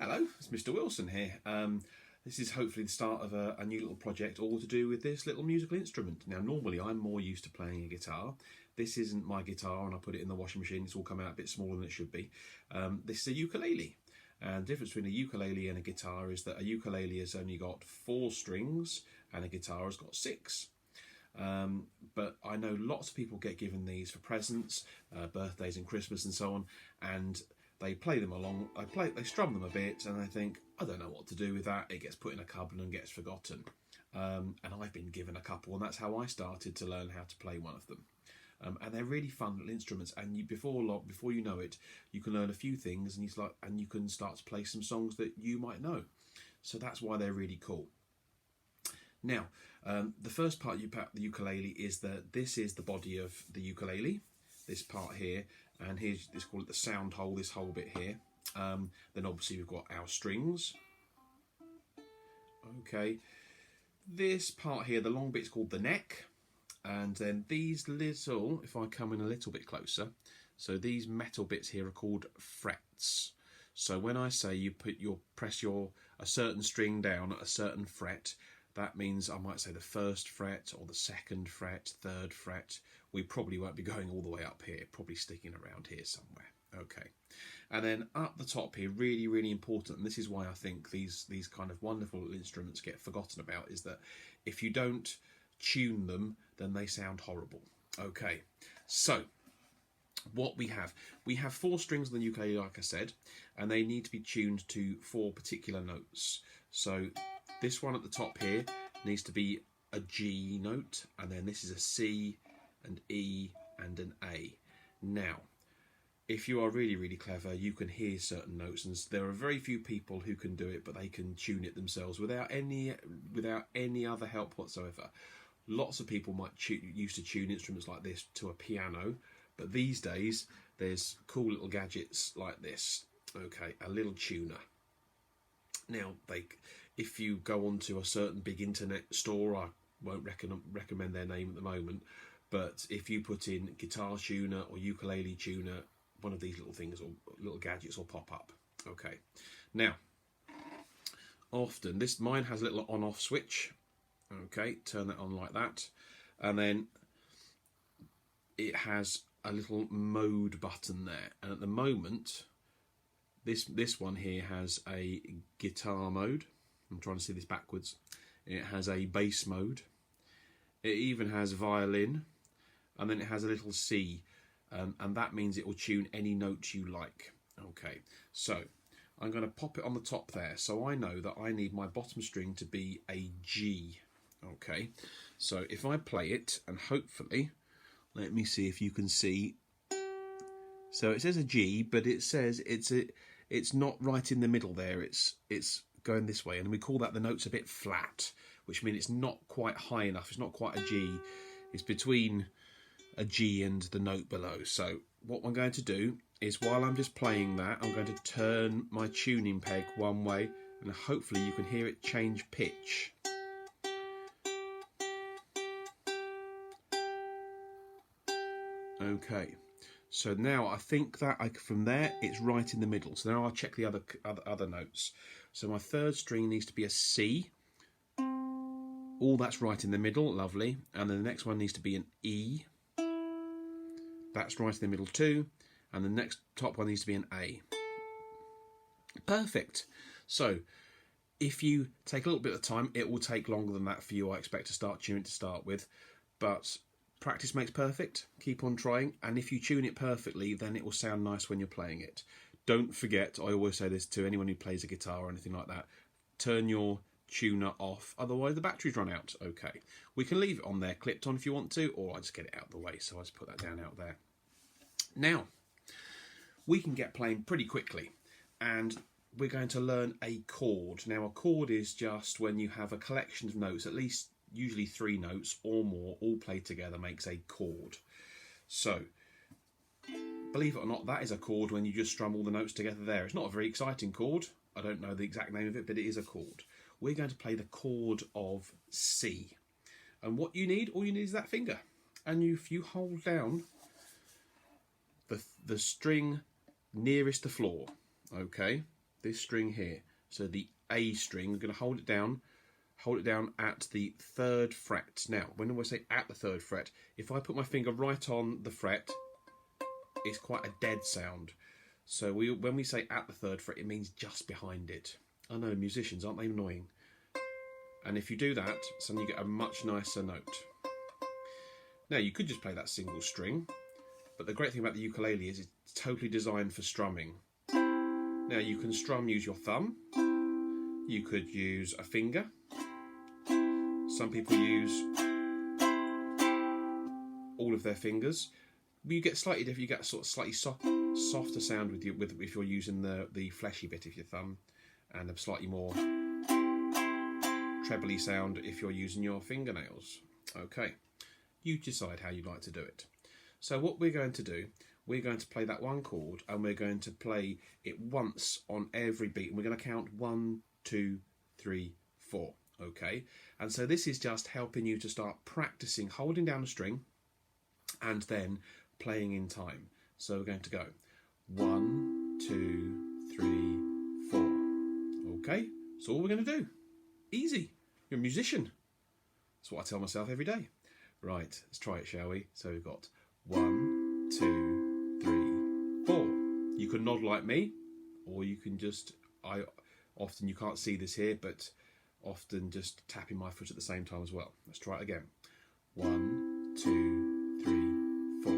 Hello, it's Mr. Wilson here. This is hopefully the start of a new little project all to do with this little musical instrument. Now normally I'm more used to playing a guitar. This isn't my guitar and I put it in the washing machine, it's all come out a bit smaller than it should be. This is a ukulele. And the difference between a ukulele and a guitar is that a ukulele has only got 4 strings and a guitar has got 6. But I know lots of people get given these for presents, birthdays and Christmas and so on, and they play them along, they strum them a bit and they think, I don't know what to do with that, it gets put in a cupboard and gets forgotten. And I've been given a couple and that's how I started to learn how to play one of them. And they're really fun little instruments, and before you know it, you can learn a few things and you can start to play some songs that you might know. So that's why they're really cool. Now, the first part of the ukulele is that this is the body of the ukulele, this part here, and here's, let's call it the sound hole, this whole bit here. Then obviously we've got our strings. Okay, this part here, the long bit's called the neck, and then these little, if I come in a little bit closer, so these metal bits here are called frets. So when I say you press a certain string down at a certain fret, that means I might say the 1st fret or the 2nd fret, 3rd fret. We probably won't be going all the way up here, probably sticking around here somewhere. Okay, and then up the top here, really, really important, and this is why I think these kind of wonderful instruments get forgotten about, is that if you don't tune them, then they sound horrible. Okay, so what we have 4 strings on the ukulele, like I said, and they need to be tuned to 4 particular notes. So this one at the top here needs to be a G note, and then this is a C, an E, and an A. Now, if you are really, really clever, you can hear certain notes, and there are very few people who can do it, but they can tune it themselves without any other help whatsoever. Lots of people used to tune instruments like this to a piano, but these days there's cool little gadgets like this. Okay, a little tuner. Now, if you go onto a certain big internet store, I won't recommend their name at the moment, but if you put in guitar tuner or ukulele tuner, one of these little things or little gadgets will pop up. Okay, now often mine has a little on-off switch. Okay, turn that on like that, and then it has a little mode button there, and at the moment this one here has a guitar mode. I'm trying to see this backwards. It has a bass mode, it even has violin, and then it has a little C, and that means it will tune any notes you like. Okay, so I'm going to pop it on the top there, so I know that I need my bottom string to be a G. Okay, so if I play it, and hopefully, let me see if you can see. So it says a G, but it says it's not right in the middle there. It's going this way, and we call that the note's a bit flat, which means it's not quite high enough. It's not quite a G. It's between a G and the note below. So what I'm going to do is, while I'm just playing that, I'm going to turn my tuning peg one way, and hopefully you can hear it change pitch. Okay, so now I think that from there it's right in the middle. So now I'll check the other notes. So my 3rd string needs to be a C. All that's right in the middle, lovely. And then the next one needs to be an E. That's right in the middle too. And the next top one needs to be an A. Perfect. So if you take a little bit of time, it will take longer than that for you, I expect, to start tuning to start with. But practice makes perfect. Keep on trying, and if you tune it perfectly, then it will sound nice when you're playing it. Don't forget, I always say this to anyone who plays a guitar or anything like that, turn your tuner off, otherwise the batteries run out. Okay, we can leave it on there clipped on if you want to, or I just get it out of the way, so I just put that down out there. Now, we can get playing pretty quickly, and we're going to learn a chord. Now, a chord is just when you have a collection of notes, at least usually 3 notes or more, all played together makes a chord. So, believe it or not, that is a chord when you just strum all the notes together there. It's not a very exciting chord. I don't know the exact name of it, but it is a chord. We're going to play the chord of C. And all you need is that finger. And if you hold down the string nearest the floor, okay, this string here. So the A string, we're going to hold it down at the 3rd fret. Now, when I say at the 3rd fret, if I put my finger right on the fret, it's quite a dead sound. So when we say at the 3rd fret, it means just behind it. I know, musicians, aren't they annoying? And if you do that, suddenly you get a much nicer note. Now, you could just play that single string, but the great thing about the ukulele is it's totally designed for strumming. Now, you can use your thumb. You could use a finger. Some people use all of their fingers. You get slightly different. You get a sort of slightly softer sound if you're using the fleshy bit of your thumb, and a slightly more trebly sound if you're using your fingernails. Okay, you decide how you like to do it. So what we're going to do, we're going to play that one chord, and we're going to play it once on every beat, and we're going to count 1, 2, 3, 4. Okay, and so this is just helping you to start practicing holding down a string and then playing in time. So we're going to go 1, 2, 3, 4. Okay, so all we're going to do. Easy. You're a musician. That's what I tell myself every day. Right, let's try it, shall we? So we've got 1, 2, 3, 4. You can nod like me, or you can just, often you can't see this here, but often just tapping my foot at the same time as well. Let's try it again. 1, 2, 3, 4.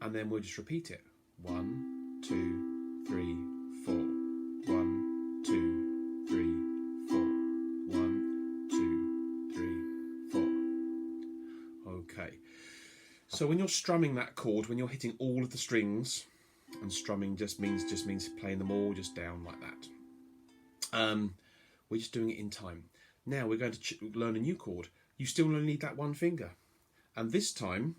And then we'll just repeat it. 1, 2, 3, 4. 1, 2, 3, 4. 1, 2, 3, 4. Okay. So when you're strumming that chord, when you're hitting all of the strings, and strumming just means playing them all just down like that. We're just doing it in time. Now we're going to learn a new chord. You still only need that one finger. And this time,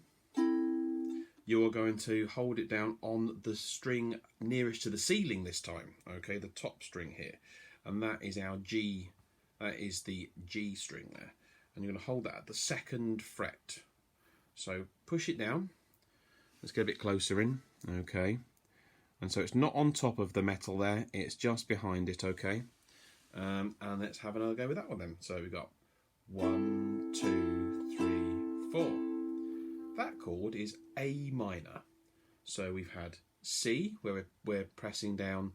you are going to hold it down on the string nearest to the ceiling this time. Okay, the top string here. And that is our G. That is the G string there. And you're going to hold that at the 2nd fret. So push it down. Let's get a bit closer in. Okay. And so it's not on top of the metal there. It's just behind it, okay? And let's have another go with that one then. So we've got 1, 2, 3, 4. That chord is A minor. So we've had C, where we're pressing down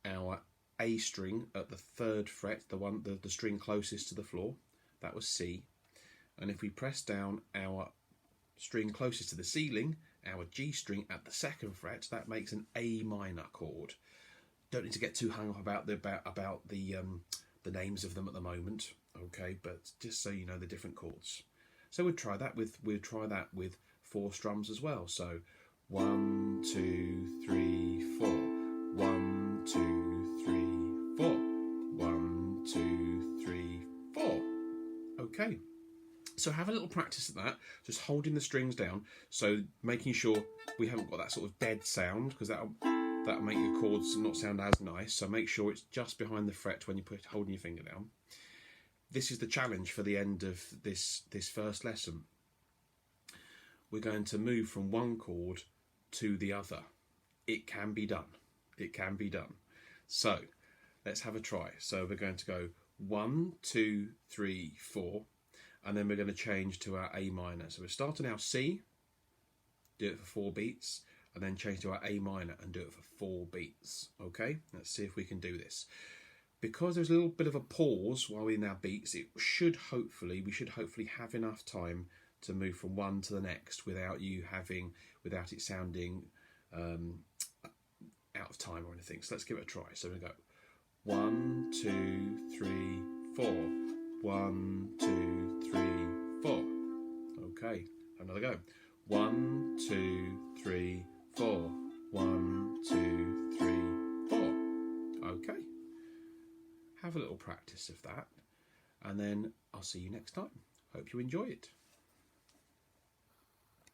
our A string at the 3rd fret, the string closest to the floor. That was C. And if we press down our string closest to the ceiling, our G string at the 2nd fret, that makes an A minor chord. Don't need to get too hung up about the names of them at the moment, okay? But just so you know the different chords. So we'll try that with 4 strums as well. So 1, 2, 3, 4. 1, 2, 3, 4. 1, 2, 3, 4. Okay. So have a little practice at that, just holding the strings down, so making sure we haven't got that sort of dead sound, because that'll make your chords not sound as nice. So make sure it's just behind the fret when you're holding your finger down. This is the challenge for the end of this first lesson. We're going to move from one chord to the other. It can be done. It can be done. So let's have a try. So we're going to go 1, 2, 3, 4. And then we're going to change to our A minor. So we're starting our C, do it for 4 beats, and then change to our A minor and do it for 4 beats. Okay, let's see if we can do this. Because there's a little bit of a pause while we're in our beats, we should hopefully have enough time to move from one to the next without it sounding out of time or anything. So let's give it a try. So we go 1, 2, 3, 4. 1, 2, 3, 4. Okay, another go. 1, 2, 3, 4. 1, 2, 3, 4. Okay. Have a little practice of that, and then I'll see you next time. Hope you enjoy it.